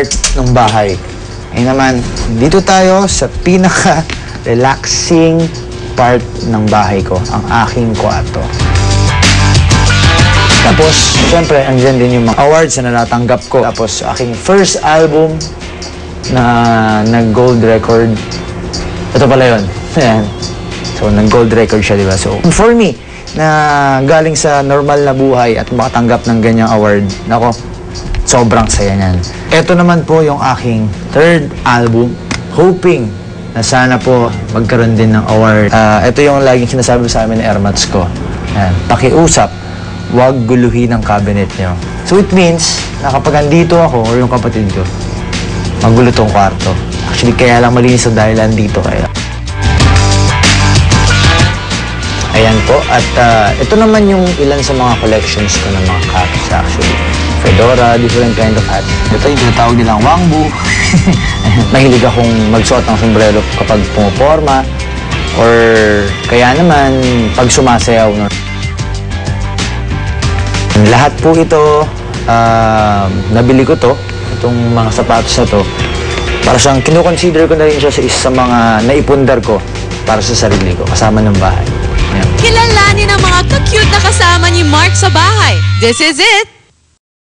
ng bahay. Ngayon naman, dito tayo sa pinaka-relaxing part ng bahay ko, ang aking kwarto. Tapos, syempre, andyan din yung mga awards na natatanggap ko. Tapos, aking first album na nag-gold record. Ito pala yun. Ayan. So, nag-gold record siya, di ba? So, for me, na galing sa normal na buhay at makatanggap ng ganyang award, nako, sobrang saya niyan. Ito naman po yung aking third album, hoping na sana po magkaroon din ng award. Ito yung laging sinasabi sa amin ni Ermats ko. Ayan. Pakiusap, huwag guluhin ang cabinet nyo. So it means na kapag andito ako or yung kapatid ko, magulo tong kwarto. Actually, kaya lang malinis sa dahilan dito kaya. Ayan po. At ito naman yung ilan sa mga collections ko ng mga caps actually. Fedora, different kind of hats. Ito yung tinatawag nilang wangbu. Mahilig akong magsuot ng sombrero kapag pumaporma. Or kaya naman pag sumasayaw. No? Lahat po ito, nabili ko to. Itong mga sapatos na to. Para siyang kinukonsider ko na rin siya sa isa sa mga naipundar ko para sa sarili ko, kasama ng bahay. Kilalanin ang mga ka-cute na kasama ni Mark sa bahay. This is it!